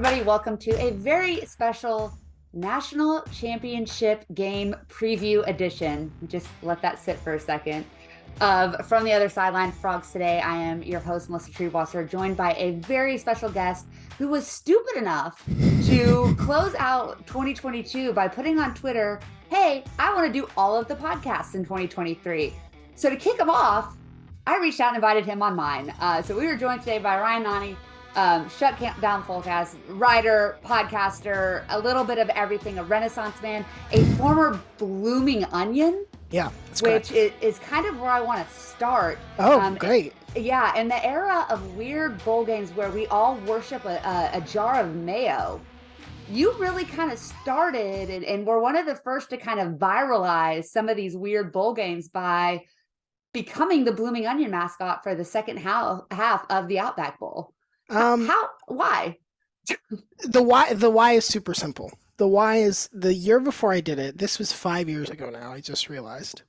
everybody. Welcome to a very special National Championship Game Preview Edition. Just let that sit for a second. From the other sideline, Frogs today, I am your host, Melissa Triebwasser, joined by a very special guest who was stupid enough to close out 2022 by putting on Twitter, hey, I want to do all of the podcasts in 2023. So to kick him off, I reached out and invited him on mine. So we were joined today by Ryan Nanni, Shutdown Fullcast, writer, podcaster, a little bit of everything, a Renaissance man, a former Bloomin Onion. Yeah, which is kind of where I want to start. Great. Yeah, in the era of weird bowl games where we all worship a jar of mayo, you really kind of started and were one of the first to kind of viralize some of these weird bowl games by becoming the Bloomin Onion mascot for the second half of the Outback Bowl. Why? The why is super simple. The why is the year before I did it. This was 5 years ago now. I just realized.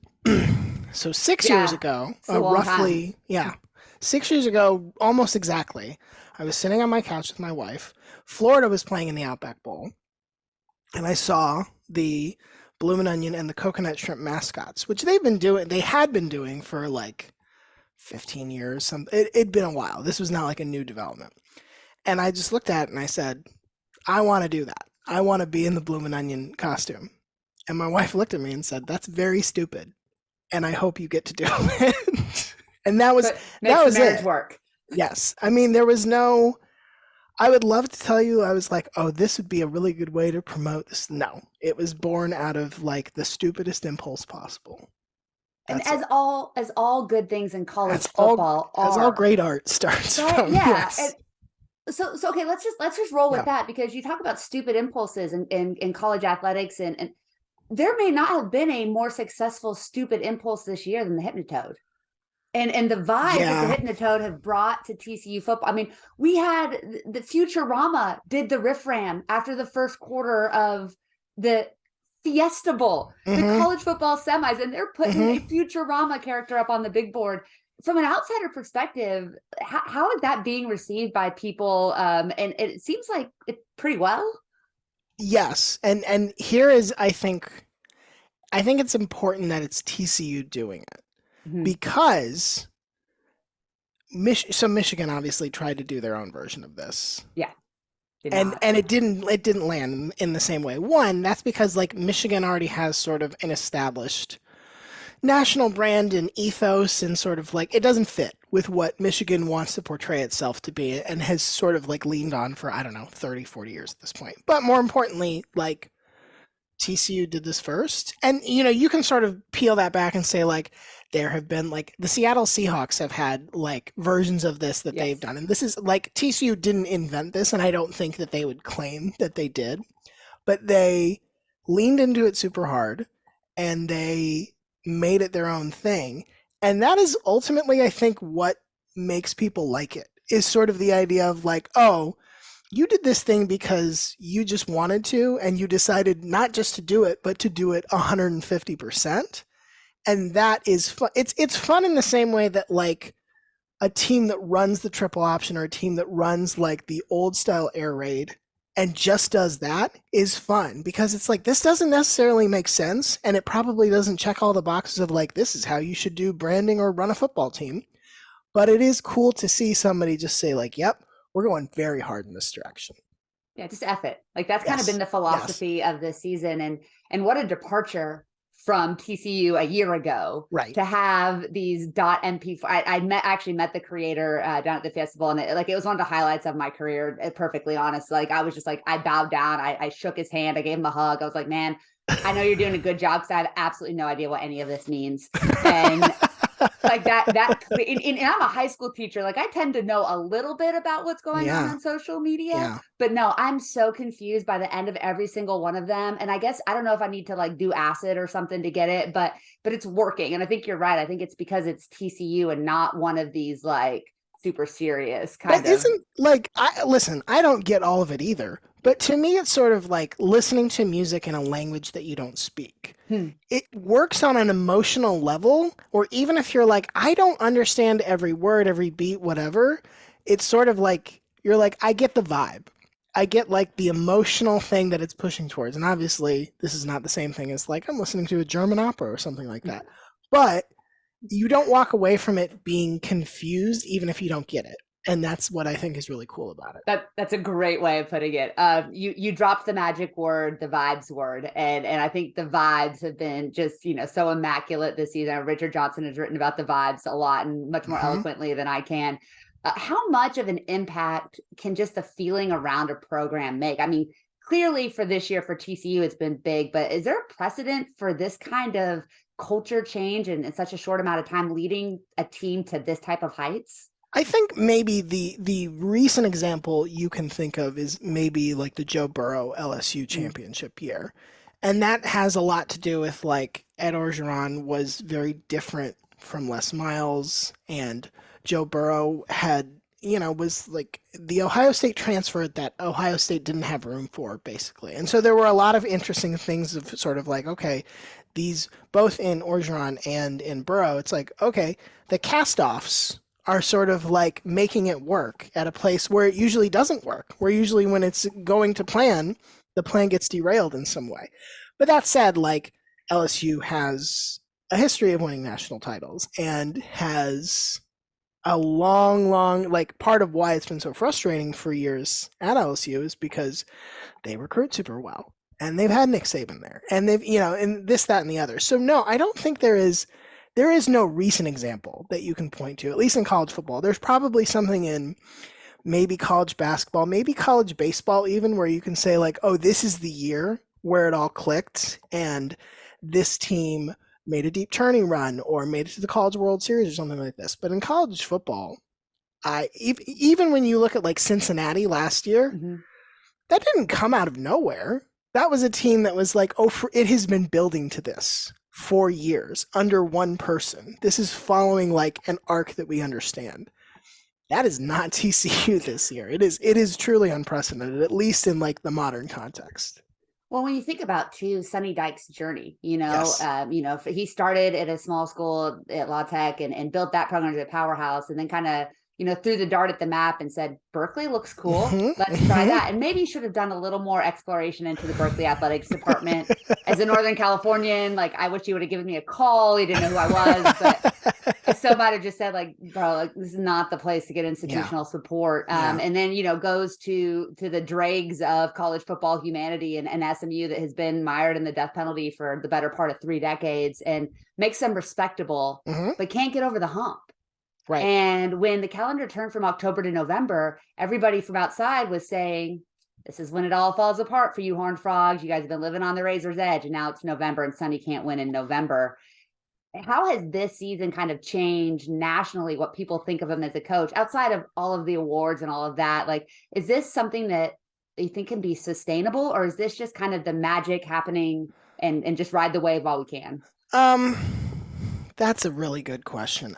So 6 years ago, roughly, 6 years ago, almost exactly, I was sitting on my couch with my wife. Florida was playing in the Outback Bowl, and I saw the Bloomin Onion and the coconut shrimp mascots, which they had been doing for like 15 years. It'd been a while. This was not like a new development. And I just looked at it and I said, I want to do that. I want to be in the Bloomin Onion costume. And my wife looked at me and said, that's very stupid. And I hope you get to do it. And that was marriage it. Work. Yes. I mean, there was no, I would love to tell you, I was like, oh, this would be a really good way to promote this. No, it was born out of like the stupidest impulse possible. That's as all good things in college football are. As all great art starts from. Yeah. Yes. So okay, let's just roll with that, because you talk about stupid impulses in college athletics, and there may not have been a more successful stupid impulse this year than the Hypnotoad. And the vibe that the Hypnotoad have brought to TCU football. I mean, we had the Futurama did the Riff Ram after the first quarter of the Fiesta Bowl, the college football semis, and they're putting a Futurama character up on the big board. From an outsider perspective, how is that being received by people? And it seems like it pretty well. Yes, and here is, I think it's important that it's TCU doing it, because Michigan obviously tried to do their own version of this. Yeah. And it didn't land in the same way. One, that's because like Michigan already has sort of an established national brand and ethos, and sort of like it doesn't fit with what Michigan wants to portray itself to be, and has sort of like leaned on for, I don't know, 30, 40 years at this point. But more importantly, like TCU did this first. And, you can sort of peel that back and say like, there have been like the Seattle Seahawks have had like versions of this that they've done. And this is like TCU didn't invent this, and I don't think that they would claim that they did, but they leaned into it super hard and they made it their own thing. And that is ultimately, I think, what makes people like it, is sort of the idea of like, oh, you did this thing because you just wanted to, and you decided not just to do it, but to do it 150%. And that is fun. It's fun in the same way that like a team that runs the triple option, or a team that runs like the old style air raid and just does that is fun, because it's like, this doesn't necessarily make sense, and it probably doesn't check all the boxes of like, this is how you should do branding or run a football team. But it is cool to see somebody just say like, yep, we're going very hard in this direction. Yeah, just F it. Like that's kind of been the philosophy of this season. And what a departure from TCU a year ago, right, to have these .mp4. I actually met the creator down at the festival, and it was one of the highlights of my career, perfectly honest. Like I was just like, I bowed down, I shook his hand, I gave him a hug. I was like, man, I know you're doing a good job, because I have absolutely no idea what any of this means. And like that and I'm a high school teacher. Like I tend to know a little bit about what's going on social media, but no, I'm so confused by the end of every single one of them. And I guess, I don't know if I need to like do acid or something to get it, but it's working. And I think you're right. I think it's because it's TCU and not one of these like super serious kind of. Isn't like, I don't get all of it either. But to me, it's sort of like listening to music in a language that you don't speak. It works on an emotional level, or even if you're like, I don't understand every word, every beat, whatever, it's sort of like, you're like, I get the vibe. I get like the emotional thing that it's pushing towards. And obviously, this is not the same thing as like I'm listening to a German opera or something like that. But you don't walk away from it being confused, even if you don't get it. And that's what I think is really cool about it. That's a great way of putting it. You dropped the magic word, the vibes word, and I think the vibes have been just so immaculate this season. Richard Johnson has written about the vibes a lot and much more eloquently than I can. How much of an impact can just the feeling around a program make? I mean, clearly for this year for TCU, it's been big, but is there a precedent for this kind of culture change in such a short amount of time, leading a team to this type of heights? I think maybe the recent example you can think of is maybe like the Joe Burrow LSU championship year. And that has a lot to do with like Ed Orgeron was very different from Les Miles, and Joe Burrow had, was like the Ohio State transfer that Ohio State didn't have room for, basically. And so there were a lot of interesting things of sort of like, okay, these both in Orgeron and in Burrow, it's like, okay, the cast-offs are sort of like making it work at a place where it usually doesn't work, where usually when it's going to plan, the plan gets derailed in some way. But that said, like LSU has a history of winning national titles and has a long, like part of why it's been so frustrating for years at LSU is because they recruit super well and they've had Nick Saban there and they've, and this, that, and the other. So no, I don't think there is no recent example that you can point to, at least in college football. There's probably something in maybe college basketball, maybe college baseball even, where you can say like, oh, this is the year where it all clicked and this team made a deep turning run or made it to the College World Series or something like this. But in college football, even when you look at like Cincinnati last year, that didn't come out of nowhere. That was a team that was like, it has been building to this for years under one person. This is following like an arc that we understand. That is not TCU this year. It is truly unprecedented, at least in like the modern context. Well, when you think about too Sonny Dykes' journey, Yes. He started at a small school at La Tech and built that program to a powerhouse, and then kind of threw the dart at the map and said, Berkeley looks cool. Let's try that. And maybe you should have done a little more exploration into the Berkeley athletics department. As a Northern Californian, like, I wish you would have given me a call. You didn't know who I was, but I still might have just said like, bro, like, this is not the place to get institutional support. And then, goes to the dregs of college football humanity and SMU that has been mired in the death penalty for the better part of 3 decades and makes them respectable, but can't get over the hump. Right. And when the calendar turned from October to November, everybody from outside was saying, this is when it all falls apart for you, Horned Frogs. You guys have been living on the razor's edge, and now it's November and Sonny can't win in November. How has this season kind of changed nationally what people think of him as a coach outside of all of the awards and all of that? Like, is this something that you think can be sustainable, or is this just kind of the magic happening and just ride the wave while we can? That's a really good question.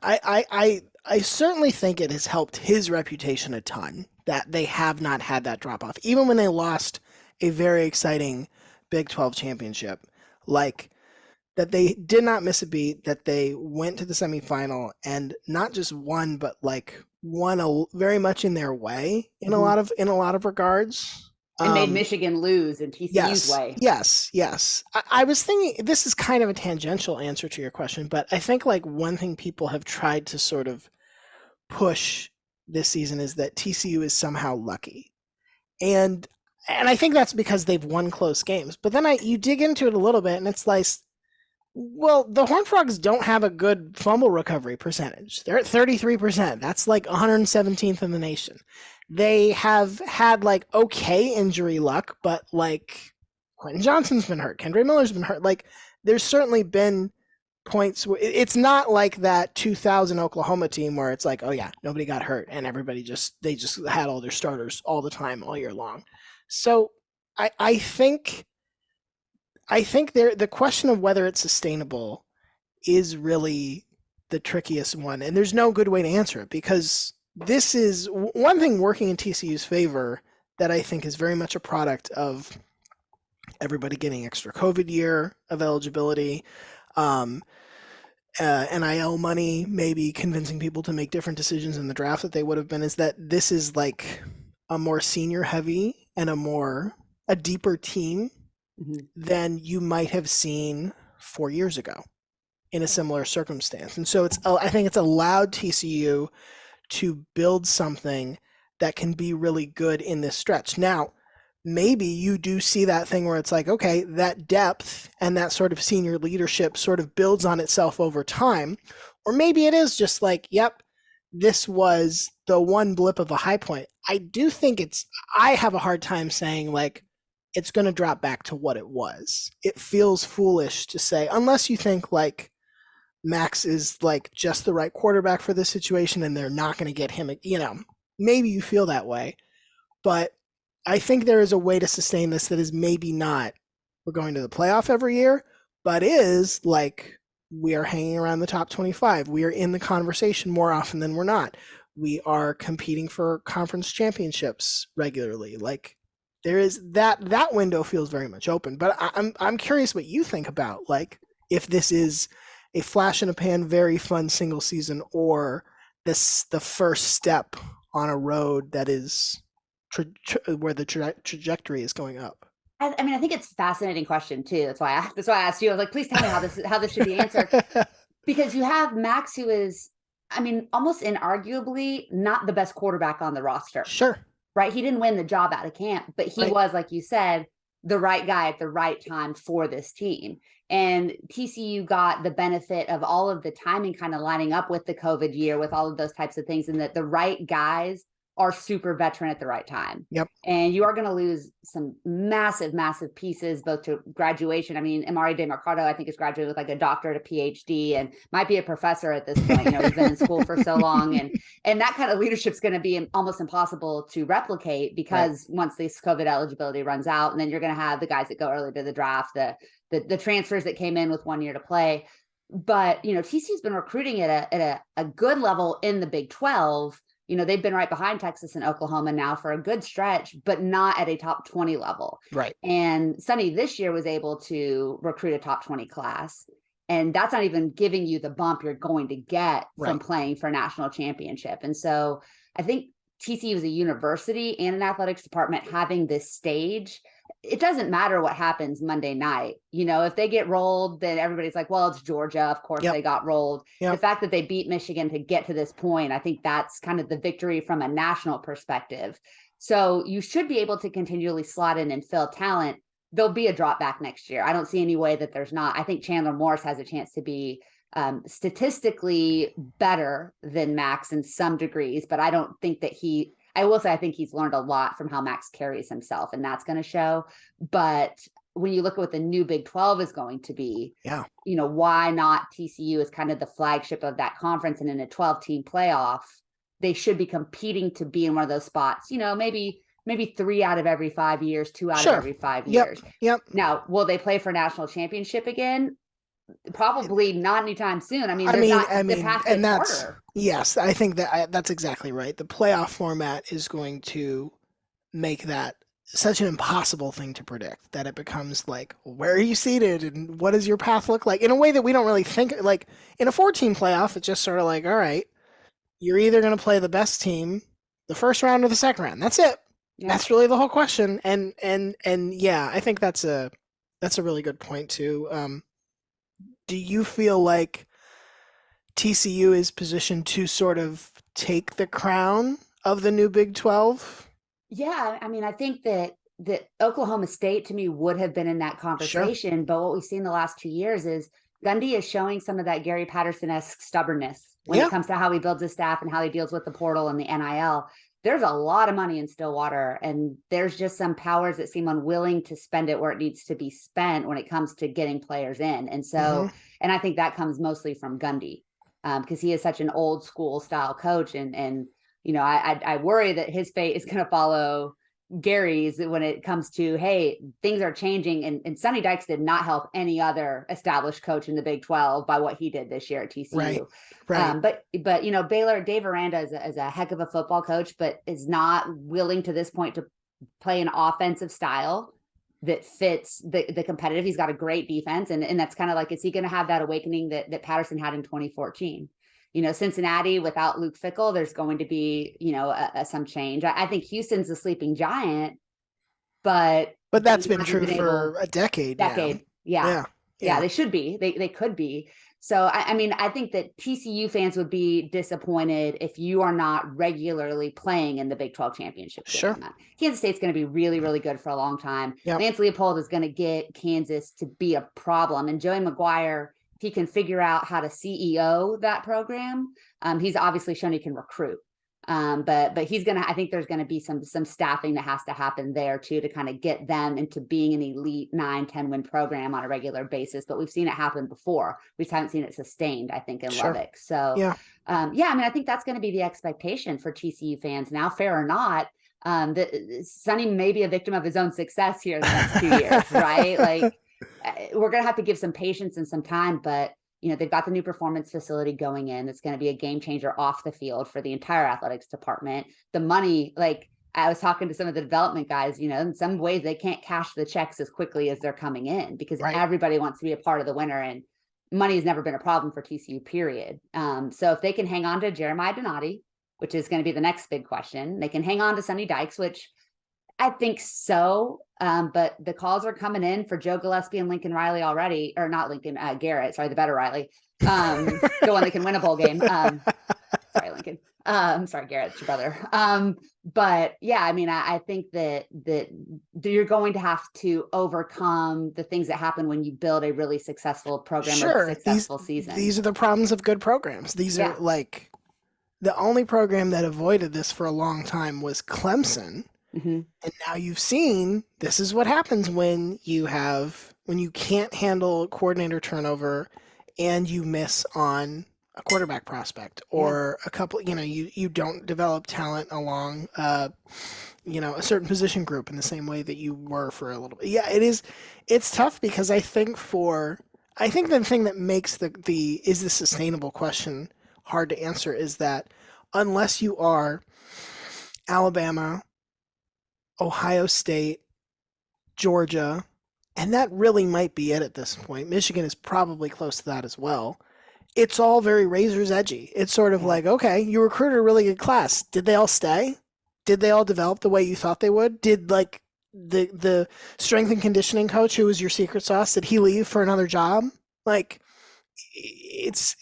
I certainly think it has helped his reputation a ton that they have not had that drop off, even when they lost a very exciting Big 12 championship. Like, that they did not miss a beat, that they went to the semifinal and not just won, but like won very much in their way in a lot of regards. And made Michigan lose in TCU's way. Yes. I was thinking, this is kind of a tangential answer to your question, but I think like one thing people have tried to sort of push this season is that TCU is somehow lucky. And I think that's because they've won close games. But then you dig into it a little bit and it's like, well, the Horned Frogs don't have a good fumble recovery percentage. They're at 33%. That's like 117th in the nation. They have had like okay injury luck, but like Quentin Johnson's been hurt, Kendre Miller's been hurt. Like, there's certainly been points where it's not like that 2000 Oklahoma team where it's like, oh yeah, nobody got hurt and everybody they just had all their starters all the time all year long. So I think the question of whether it's sustainable is really the trickiest one, and there's no good way to answer it, because this is one thing working in TCU's favor that I think is very much a product of everybody getting extra COVID year of eligibility, NIL money, maybe convincing people to make different decisions in the draft that they would have been, is that this is like a more senior heavy and a deeper team Mhm. than you might have seen 4 years ago in a similar circumstance. And so I think it's allowed TCU to build something that can be really good in this stretch. Now, maybe you do see that thing where it's like, okay, that depth and that sort of senior leadership sort of builds on itself over time. Or maybe it is just like, yep, this was the one blip of a high point. I have a hard time saying like it's going to drop back to what it was. It feels foolish to say, unless you think like Max is like just the right quarterback for this situation and they're not going to get him, maybe you feel that way. But I think there is a way to sustain this that is maybe not we're going to the playoff every year, but is like we are hanging around the top 25. We are in the conversation more often than we're not. We are competing for conference championships regularly. Like there is that window feels very much open. But I'm curious what you think about like if this is a flash in a pan, very fun single season, or the first step on a road that is where the trajectory is going up. I mean, I think it's a fascinating question too. That's why I asked you. I was like, please tell me how this should be answered. Because you have Max, who is, I mean, almost inarguably not the best quarterback on the roster. Sure. Right? He didn't win the job out of camp, but he was, like you said, the right guy at the right time for this team. And TCU got the benefit of all of the timing kind of lining up with the COVID year, with all of those types of things, and that the right guys are super veteran at the right time. Yep. And you are going to lose some massive, massive pieces, both to graduation. I mean, Amari DeMarcado, I think, is graduated with like a doctorate, a PhD, and might be a professor at this point. He's been in school for so long. And that kind of leadership is going to be almost impossible to replicate because once this COVID eligibility runs out, and then you're going to have the guys that go early to the draft, the transfers that came in with 1 year to play. But, TCU's been recruiting at a good level in the Big 12. They've been right behind Texas and Oklahoma now for a good stretch, but not at a top 20 level. Right. And Sonny this year was able to recruit a top 20 class. And that's not even giving you the bump you're going to get from playing for a national championship. And so I think TCU as a university and an athletics department having this stage, it doesn't matter what happens Monday night. If they get rolled, then everybody's like, well, it's Georgia. Of course they got rolled. The fact that they beat Michigan to get to this point, I think that's kind of the victory from a national perspective. So you should be able to continually slot in and fill talent. There'll be a drop back next year. I don't see any way that there's not. I think Chandler Morris has a chance to be statistically better than Max in some degrees, but I don't think that I will say I think he's learned a lot from how Max carries himself, and that's going to show. But when you look at what the new Big 12 is going to be, why not TCU as kind of the flagship of that conference, and in a 12-team playoff, they should be competing to be in one of those spots, maybe 3 out of every 5 years, 2 out of every 5 years. Yep. Now, will they play for a national championship again? Probably not anytime soon. The path and that's harder. Yes, I think that's exactly right. The playoff format is going to make that such an impossible thing to predict that it becomes like, where are you seated and what does your path look like in a way that we don't really think. Like in a 4-team playoff, it's just sort of like, all right, you're either going to play the best team the first round or the second round. That's it. Yeah. That's really the whole question. And yeah, I think that's a really good point too. Do you feel like TCU is positioned to sort of take the crown of the new Big 12? Yeah, I think that Oklahoma State to me would have been in that conversation, but what we've seen the last 2 years is Gundy is showing some of that Gary Patterson-esque stubbornness when it comes to how he builds his staff and how he deals with the portal and the NIL. There's a lot of money in Stillwater, and there's just some powers that seem unwilling to spend it where it needs to be spent when it comes to getting players in. And so, and I think that comes mostly from Gundy, because he is such an old school style coach. And I worry that his fate is going to follow Gary's when it comes to, hey, things are changing. And Sonny Dykes did not help any other established coach in the Big 12 by what he did this year at TCU. Right. But Baylor, Dave Aranda is a heck of a football coach, but is not willing to this point to play an offensive style that fits the competitive. He's got a great defense. And that's kind of like, is he going to have that awakening that Patterson had in 2014? Cincinnati without Luke Fickell, there's going to be, some change. I think Houston's a sleeping giant, but that's he been hasn't true for a decade now. Yeah. Yeah. They should be. They could be. So, I mean, I think that TCU fans would be disappointed if you are not regularly playing in the Big 12 championship game. Kansas State's going to be really, really good for a long time. Yep. Lance Leopold is going to get Kansas to be a problem. And Joey McGuire, if he can figure out how to CEO that program, he's obviously shown he can recruit. But he's I think there's gonna be some staffing that has to happen there too to kind of get them into being an elite 9-10 win program on a regular basis. But we've seen it happen before. We just haven't seen it sustained, I think, in Lubbock. So I mean, I think that's going to be the expectation for TCU fans now, fair or not. Sonny may be a victim of his own success here in the next 2 years, right? Like we're gonna have to give some patience and some time, but they've got the new performance facility going in. It's going to be a game changer off the field for the entire athletics department. The money, like I was talking to some of the development guys, in some ways they can't cash the checks as quickly as they're coming in because everybody wants to be a part of the winner, and money has never been a problem for TCU, period. So if they can hang on to Jeremiah Donati, which is going to be the next big question, they can hang on to Sonny Dykes, which I think so. But the calls are coming in for Joe Gillespie and Lincoln Riley already, or not Lincoln, Garrett, sorry, the better Riley, the one that can win a bowl game. Sorry, Lincoln. Sorry, Garrett, it's your brother. But yeah, I mean, I think that you're going to have to overcome the things that happen when you build a really successful program or a successful season. These are the problems of good programs. These are like the only program that avoided this for a long time was Clemson. Mm-hmm. And now you've seen this is what happens when you can't handle coordinator turnover and you miss on a quarterback prospect or a couple, you don't develop talent along, a certain position group in the same way that you were for a little bit. Yeah, it's tough because I think the thing that makes the is this sustainable question hard to answer is that unless you are Alabama, Ohio State, Georgia, and that really might be it at this point. Michigan is probably close to that as well. It's all very razor's edgy. It's sort of like, okay, you recruited a really good class. Did they all stay? Did they all develop the way you thought they would? Did like the strength and conditioning coach who was your secret sauce, did he leave for another job? Like it's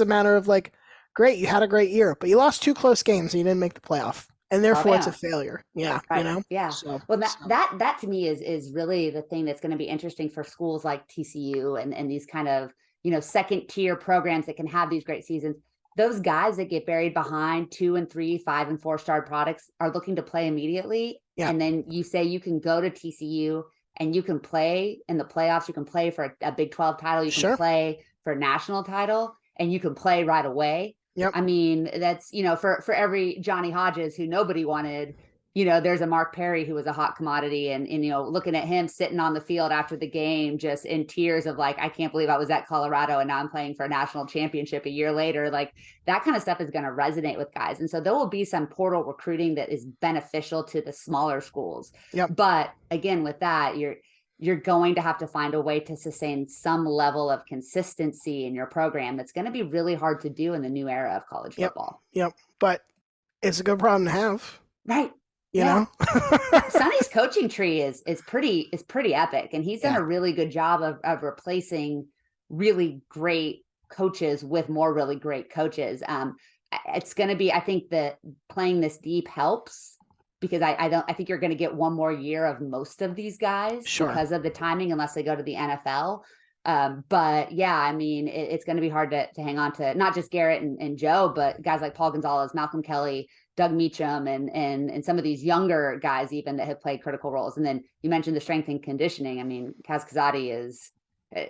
a matter of like, great, you had a great year, but you lost 2 close games and you didn't make the playoff. And therefore it's a failure. Yeah. Right. Yeah. So, well, that to me is really the thing that's going to be interesting for schools like TCU and these kind of, second tier programs that can have these great seasons. Those guys that get buried behind 2 and 3, 5 and 4-star products are looking to play immediately. Yeah. And then you say you can go to TCU and you can play in the playoffs. You can play for a Big 12 title. You can play for a national title and you can play right away. Yep. I mean, that's, for every Johnny Hodges who nobody wanted, there's a Mark Perry who was a hot commodity and looking at him sitting on the field after the game, just in tears of like, I can't believe I was at Colorado and now I'm playing for a national championship a year later. Like that kind of stuff is going to resonate with guys. And so there will be some portal recruiting that is beneficial to the smaller schools. Yep. But again, with that, you're going to have to find a way to sustain some level of consistency in your program. That's going to be really hard to do in the new era of college football. Yep. But it's a good problem to have. Right. You know? Sonny's coaching tree is pretty epic. And he's done a really good job of replacing really great coaches with more really great coaches. It's going to be, I think that playing this deep helps. Because I think you're going to get one more year of most of these guys because of the timing, unless they go to the NFL. But yeah, I mean, it's going to be hard to hang on to not just Garrett and Joe, but guys like Paul Gonzalez, Malcolm Kelly, Doug Meacham, and some of these younger guys even that have played critical roles. And then you mentioned the strength and conditioning. I mean, Kaz Kazadi is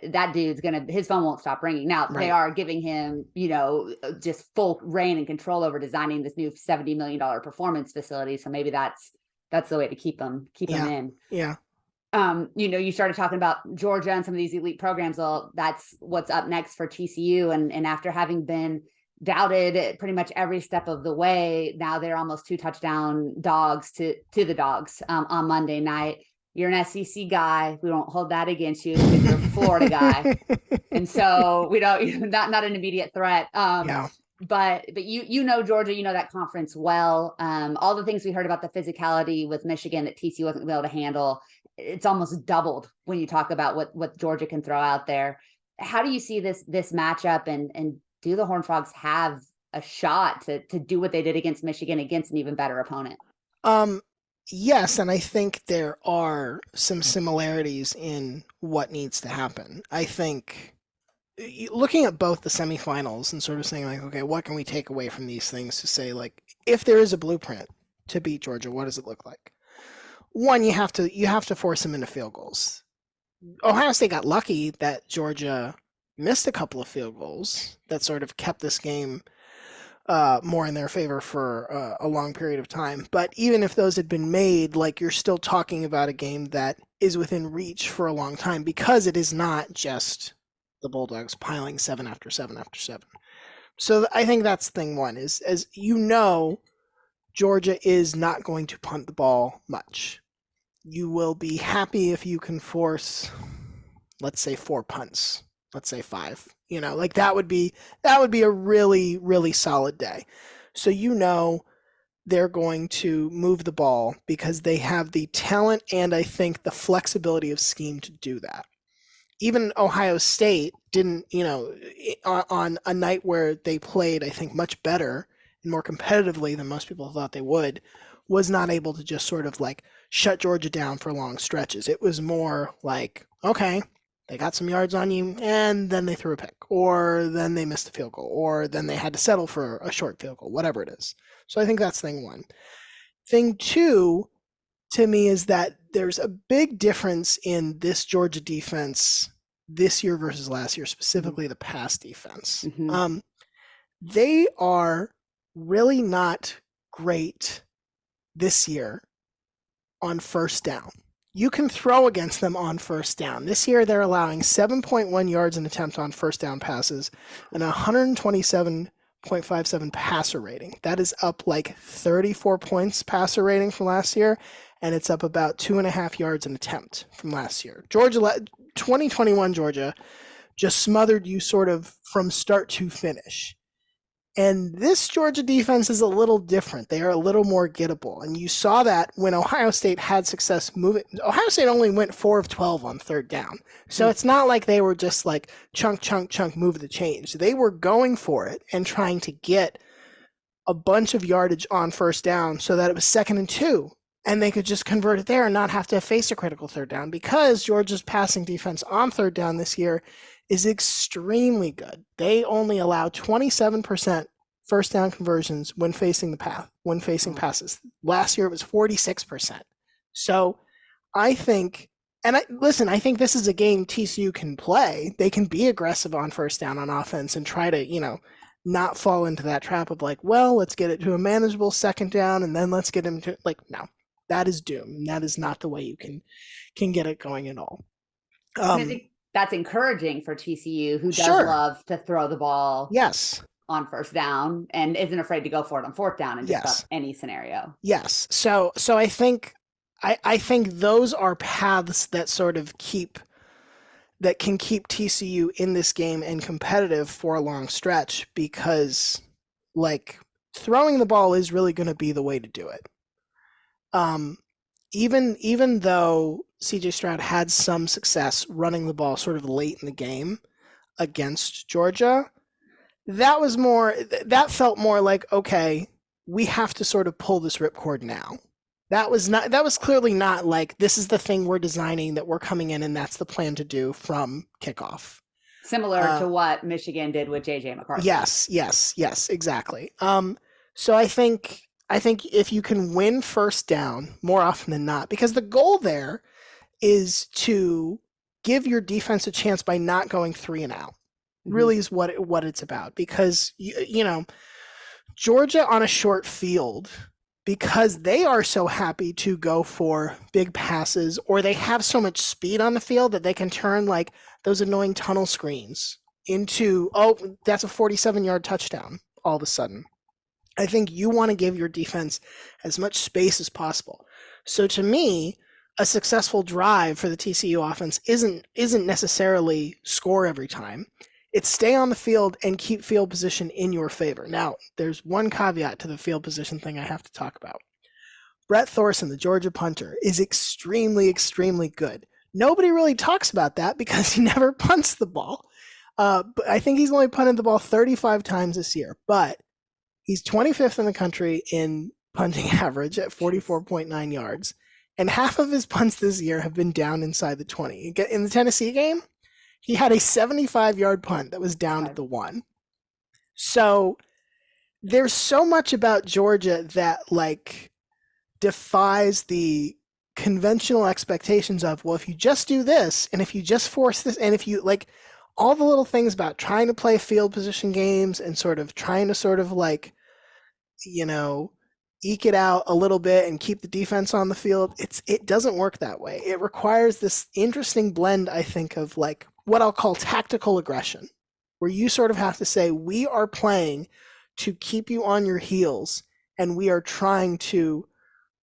that dude's his phone won't stop ringing. Now they are giving him, just full reign and control over designing this new $70 million performance facility. So maybe that's the way to keep them in. Yeah. You started talking about Georgia and some of these elite programs. Well, that's what's up next for TCU. And after having been doubted pretty much every step of the way, now they're almost 2 touchdown dogs to the Dogs on Monday night. You're an SEC guy. We don't hold that against you because you're a Florida guy. And so we don't, not an immediate threat. but you know Georgia, you know that conference well. All the things we heard about the physicality with Michigan that TCU wasn't gonna be able to handle, it's almost doubled when you talk about what Georgia can throw out there. How do you see this matchup, and do the Horned Frogs have a shot to do what they did against Michigan against an even better opponent? Yes, and I think there are some similarities in what needs to happen. I think looking at both the semifinals and sort of saying like, okay, what can we take away from these things to say like, if there is a blueprint to beat Georgia, what does it look like? One, you have to force them into field goals. Ohio State got lucky that Georgia missed a couple of field goals that sort of kept this game more in their favor for a long period of time. But even if those had been made, like you're still talking about a game that is within reach for a long time because it is not just the Bulldogs piling 7 after 7 after 7. So I think that's thing one is, as you know, Georgia is not going to punt the ball much. You will be happy if you can force, let's say 4 punts, let's say 5. You know, like that would be a really, really solid day. So you know they're going to move the ball because they have the talent and I think the flexibility of scheme to do that. Even Ohio State didn't, on a night where they played, I think, much better and more competitively than most people thought they would, was not able to just sort of like shut Georgia down for long stretches. It was more like, okay, they got some yards on you, and then they threw a pick, or then they missed a field goal, or then they had to settle for a short field goal, whatever it is. So I think that's thing one. Thing two, to me, is that there's a big difference in this Georgia defense this year versus last year, specifically the pass defense. Mm-hmm. They are really not great this year on first down. You can throw against them on first down. This year, they're allowing 7.1 yards an attempt on first down passes and 127.57 passer rating. That is up like 34 points passer rating from last year, and it's up about 2.5 yards an attempt from last year. 2021 Georgia just smothered you sort of from start to finish. And this Georgia defense is a little different. They are a little more gettable. And you saw that when Ohio State had success moving. Ohio State only went 4 of 12 on third down. So it's not like they were just like chunk, move the change. They were going for it and trying to get a bunch of yardage on first down so that it was 2nd and 2. And they could just convert it there and not have to face a critical third down, because Georgia's passing defense on third down this year is extremely good. They only allow 27% first down conversions when facing passes. Last year it was 46%. So I think, I think this is a game TCU can play. They can be aggressive on first down on offense and try to, not fall into that trap of like, well, let's get it to a manageable second down and then let's get him to no. That is doom. That is not the way you can get it going at all. I think that's encouraging for TCU, who does love to throw the ball on first down and isn't afraid to go for it on fourth down in just about any scenario. Yes. So I think those are paths that sort of can keep TCU in this game and competitive for a long stretch, because like throwing the ball is really going to be the way to do it. Even though CJ Stroud had some success running the ball sort of late in the game against Georgia, that felt more like, okay, we have to sort of pull this ripcord now. That was clearly not like, this is the thing we're designing that we're coming in and that's the plan to do from kickoff. Similar to what Michigan did with JJ McCarthy. Yes, exactly. So I think if you can win first down more often than not, because the goal there is to give your defense a chance by not going 3 and out. Really is what it's about, because Georgia on a short field, because they are so happy to go for big passes, or they have so much speed on the field that they can turn like those annoying tunnel screens into, oh, that's a 47-yard touchdown all of a sudden. I think you want to give your defense as much space as possible. So to me, a successful drive for the TCU offense isn't necessarily score every time. It's stay on the field and keep field position in your favor. Now, there's one caveat to the field position thing I have to talk about. Brett Thorson, the Georgia punter, is extremely, extremely good. Nobody really talks about that because he never punts the ball. But I think he's only punted the ball 35 times this year. But he's 25th in the country in punting average at 44.9 yards. And half of his punts this year have been down inside the 20. In the Tennessee game, he had a 75-yard punt that was down at the 1. So there's so much about Georgia that defies the conventional expectations of, well, if you just do this, and if you just force this, and if you all the little things about trying to play field position games and sort of trying to eke it out a little bit and keep the defense on the field, it doesn't work that way. It requires this interesting blend, I think, of what I'll call tactical aggression, where you sort of have to say, we are playing to keep you on your heels, and we are trying to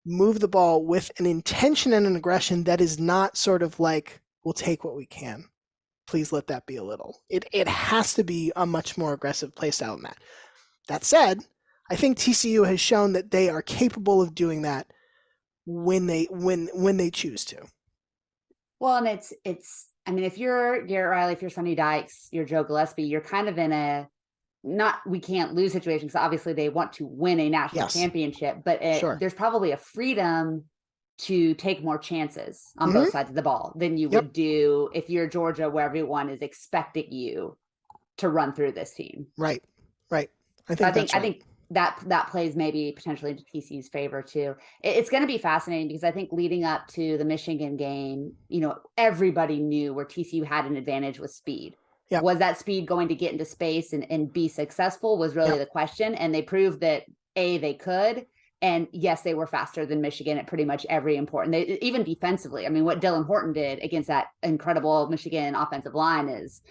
move the ball with an intention and an aggression that is not sort of we'll take what we can. Please let that be a little. It has to be a much more aggressive play style than that. That said, I think TCU has shown that they are capable of doing that when they choose to. Well, and it's I mean, if you're Garrett Riley, if you're Sonny Dykes, you're Joe Gillespie, you're kind of in a we can't lose situation, because obviously they want to win a national championship, but there's probably a freedom to take more chances on both sides of the ball than you would do if you're Georgia, where everyone is expecting you to run through this team. Right. I think that plays maybe potentially into TCU's favor too. It's going to be fascinating, because I think leading up to the Michigan game, everybody knew where TCU had an advantage with speed. Yep. Was that speed going to get into space and be successful was really the question. And they proved that they could. And yes, they were faster than Michigan at pretty much every important, even defensively. I mean, what Dylan Horton did against that incredible Michigan offensive line is,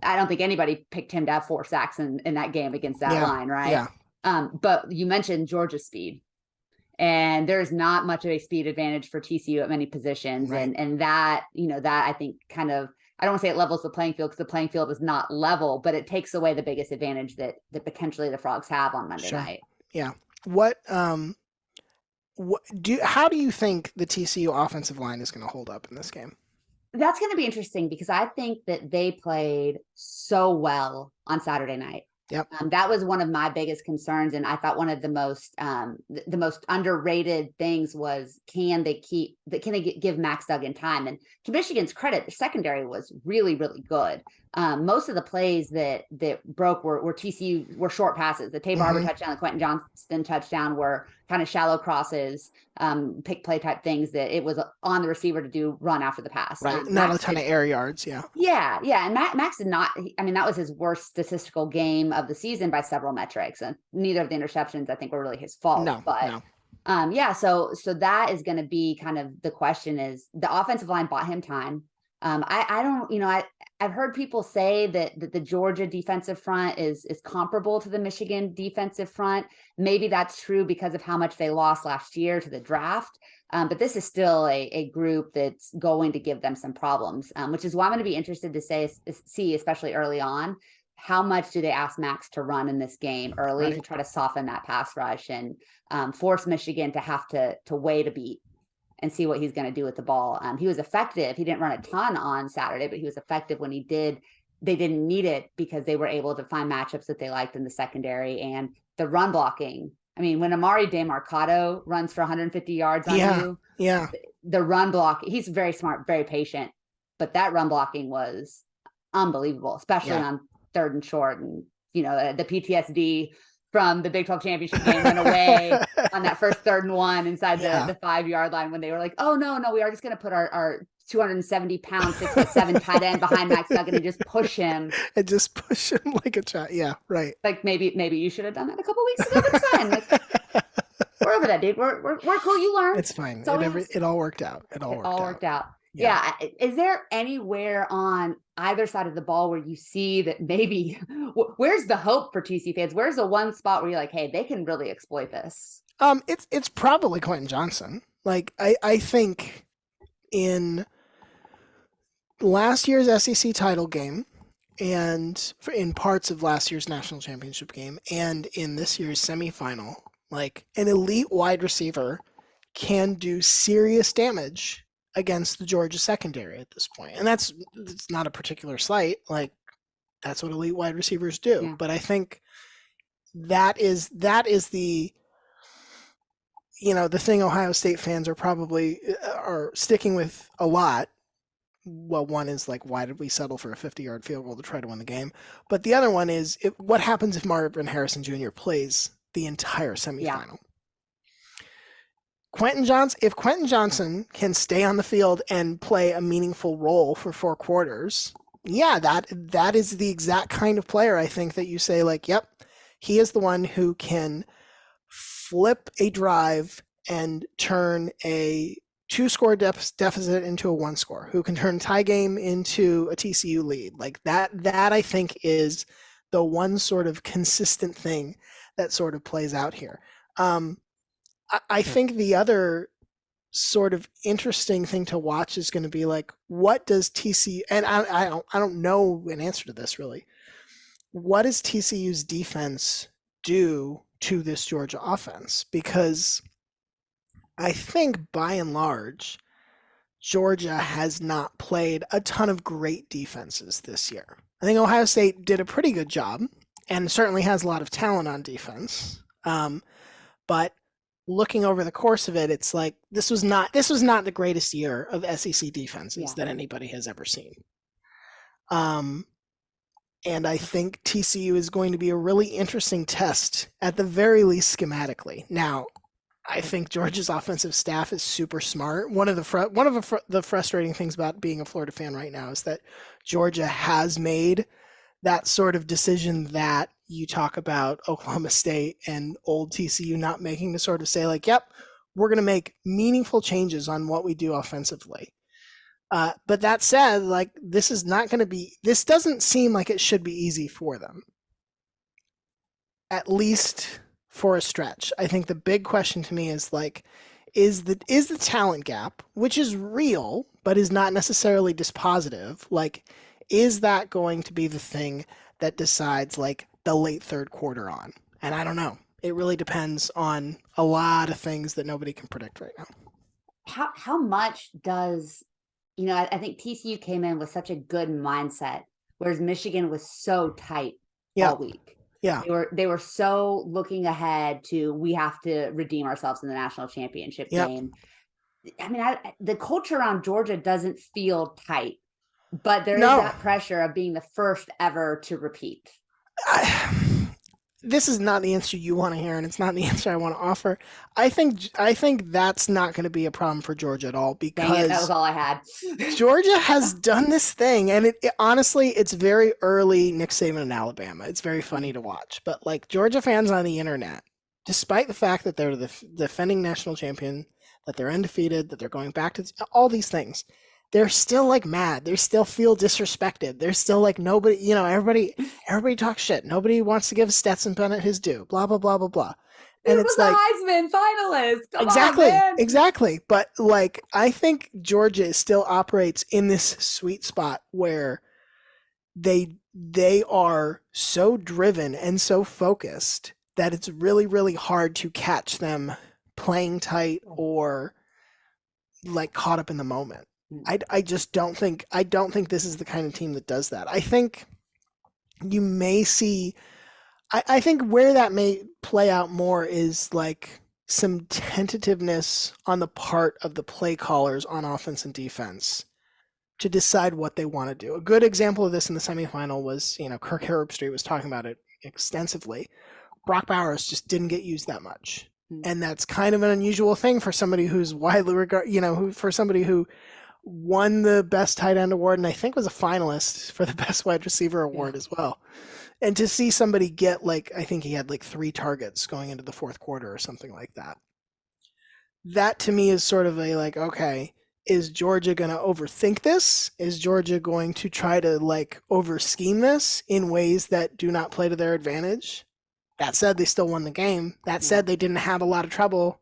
I don't think anybody picked him to have 4 sacks in that game against that line, right? Yeah. But you mentioned Georgia's speed, and there's not much of a speed advantage for TCU at many positions. Right. And that, that I think kind of, I don't want to say it levels the playing field, because the playing field is not level, but it takes away the biggest advantage that potentially the Frogs have on Monday night. Yeah. How do you think the TCU offensive line is going to hold up in this game? That's going to be interesting, because I think that they played so well on Saturday night. Yep. That was one of my biggest concerns, and I thought one of the most underrated things was, can they give Max Duggan time? And to Michigan's credit, the secondary was really, really good. Most of the plays that broke were TCU were short passes. The Tay Barber touchdown, the Quentin Johnston touchdown were kind of shallow crosses, pick play type things that it was on the receiver to do run after the pass. Right, not a ton of air yards. Yeah. And Max did not. I mean, that was his worst statistical game of the season by several metrics, and neither of the interceptions I think were really his fault. No. So that is going to be kind of the question: is the offensive line bought him time? I don't, I've heard people say that the Georgia defensive front is comparable to the Michigan defensive front. Maybe that's true because of how much they lost last year to the draft. But this is still a group that's going to give them some problems, which is why I'm going to be interested to see, especially early on, how much do they ask Max to run in this game early to try to soften that pass rush and force Michigan to have to wait a beat and see what he's going to do with the ball. He was effective. He didn't run a ton on Saturday, but he was effective when he did. They didn't need it because they were able to find matchups that they liked in the secondary, and the run blocking. I mean, when Amari DeMarcado runs for 150 yards on you, the run block, he's very smart, very patient, but that run blocking was unbelievable, especially on 3rd and short. And, the PTSD from the Big 12 championship game went away on that first 3rd and 1 inside the 5-yard line, when they were like, oh, no, we are just going to put our 270-pound, 6'7" tight end behind Max Duggan and just push him. And just push him like a child. Yeah, right. Like maybe you should have done that a couple weeks ago. It's fine. We're over that, dude. We're cool. You learn. It's fine. It all worked out. It all worked out. Yeah. Is there anywhere on either side of the ball where you see that maybe where's the hope for TC fans? Where's the one spot where you're like, hey, they can really exploit this? It's probably Quentin Johnston. I think in last year's SEC title game and in parts of last year's national championship game and in this year's semifinal, like an elite wide receiver can do serious damage against the Georgia secondary at this point. And it's not a particular slight. Like that's what elite wide receivers do. Yeah. But I think that is the the thing Ohio State fans are sticking with a lot. Well, one is like, why did we settle for a 50-yard field goal to try to win the game? But the other one is, what happens if Marvin Harrison Jr. plays the entire semifinal? Yeah. If Quentin Johnson can stay on the field and play a meaningful role for 4 quarters, yeah, that is the exact kind of player I think that you say, like, yep, he is the one who can flip a drive and turn a 2-score deficit into a 1-score, who can turn tie game into a TCU lead. Like that I think is the one sort of consistent thing that sort of plays out here. I think the other sort of interesting thing to watch is going to be like, what does TCU, and I don't know an answer to this really. What does TCU's defense do to this Georgia offense? Because I think by and large, Georgia has not played a ton of great defenses this year. I think Ohio State did a pretty good job and certainly has a lot of talent on defense. But looking over the course of it, it's like this was not the greatest year of SEC defenses that anybody has ever seen. And I think TCU is going to be a really interesting test, at the very least schematically. Now, I think Georgia's offensive staff is super smart. One of the frustrating things about being a Florida fan right now is that Georgia has made that sort of decision that you talk about Oklahoma State and old TCU not making, to sort of say like, yep, we're going to make meaningful changes on what we do offensively. But that said, like this doesn't seem like it should be easy for them. At least for a stretch. I think the big question to me is like, is the talent gap, which is real, but is not necessarily dispositive, like, is that going to be the thing that decides like the late third quarter on? And I don't know. It really depends on a lot of things that nobody can predict right now. How much does, I think TCU came in with such a good mindset, whereas Michigan was so tight all week. Yeah. They were so looking ahead to, we have to redeem ourselves in the national championship game. I mean, the culture around Georgia doesn't feel tight, but there is that pressure of being the first ever to repeat. This is not the answer you want to hear, and it's not the answer I want to offer. I think that's not going to be a problem for Georgia at all, because that was all I had. Georgia has done this thing, and it honestly, it's very early Nick Saban in Alabama. It's very funny to watch, but like Georgia fans on the internet, despite the fact that they're the defending national champion, that they're undefeated, that they're going back to all these things, they're still like mad. They still feel disrespected. They're still like, nobody, everybody talks shit. Nobody wants to give Stetson Bennett his due. Blah blah blah blah blah. And it's like Heisman finalist. Exactly. But like, I think Georgia still operates in this sweet spot where they are so driven and so focused that it's really, really hard to catch them playing tight or like caught up in the moment. I just don't think this is the kind of team that does that. I think you may see, I think where that may play out more is like some tentativeness on the part of the play callers on offense and defense to decide what they want to do. A good example of this in the semifinal was, Kirk Herbstreit was talking about it extensively. Brock Bowers just didn't get used that much. And that's kind of an unusual thing for somebody who's widely regarded, for somebody who won the best tight end award and I think was a finalist for the best wide receiver award as well. And to see somebody get I think he had 3 targets going into the fourth quarter or something like that. That to me is sort of okay, is Georgia going to overthink this? Is Georgia going to try to over scheme this in ways that do not play to their advantage? That said, they still won the game. That said, they didn't have a lot of trouble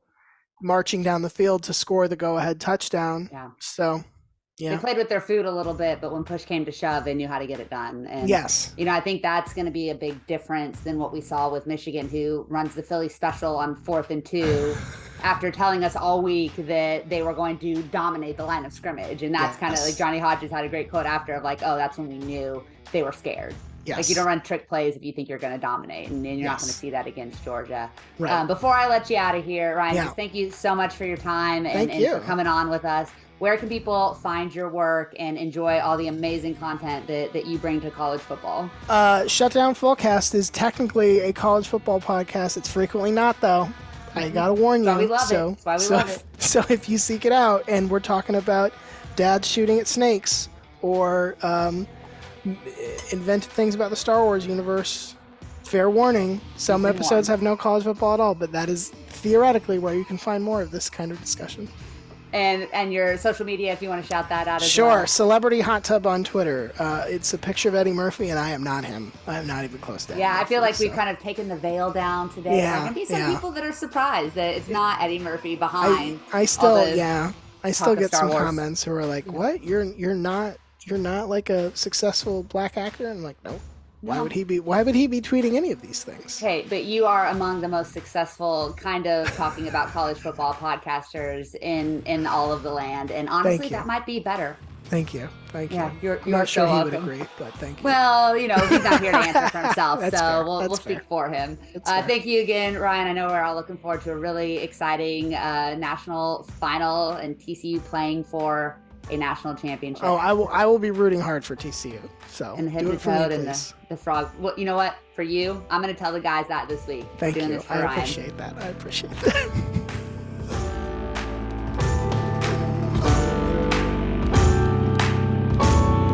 marching down the field to score the go-ahead touchdown. Yeah. So Yeah. They played with their food a little bit, but when push came to shove, they knew how to get it done. And, Yes. I think that's going to be a big difference than what we saw with Michigan, who runs the Philly special on 4th and 2 after telling us all week that they were going to dominate the line of scrimmage. And that's kind of like Johnny Hodges had a great quote after of like, oh, that's when we knew they were scared. Yes. Like, you don't run trick plays if you think you're going to dominate, and you're not going to see that against Georgia. Right. Before I let you out of here, Ryan, just thank you so much for your time and for coming on with us. Where can people find your work and enjoy all the amazing content that you bring to college football? Shutdown Fullcast is technically a college football podcast. It's frequently not, though. I gotta warn you. That's why we love it. That's why we love it. So if you seek it out, and we're talking about dads shooting at snakes or invented things about the Star Wars universe, fair warning, some episodes have no college football at all, but that is theoretically where you can find more of this kind of discussion. And your social media, if you want to shout that out as well. Sure. Celebrity Hot Tub on Twitter. It's a picture of Eddie Murphy, and I am not him. I am not even close to Eddie Murphy, I feel like we've kind of taken the veil down today. Yeah, There can be some people that are surprised that it's not Eddie Murphy behind. I still get some comments who are like, "What? You're not like a successful black actor?" And I'm like, "Nope." Why would he be tweeting any of these things? Okay, but you are among the most successful kind of talking about college football podcasters in all of the land, and honestly, that might be better. Thank you. Yeah, you're not sure so he welcome. would agree, but thank you. Well, he's not here to answer for himself, so we'll speak for him. Fair. Thank you again, Ryan. I know we're all looking forward to a really exciting national final and TCU playing for a national championship. Oh, I will be rooting hard for TCU. So and the head to toad and the frog. Well, you know what? For you, I'm going to tell the guys that this week. Thank you. I appreciate that.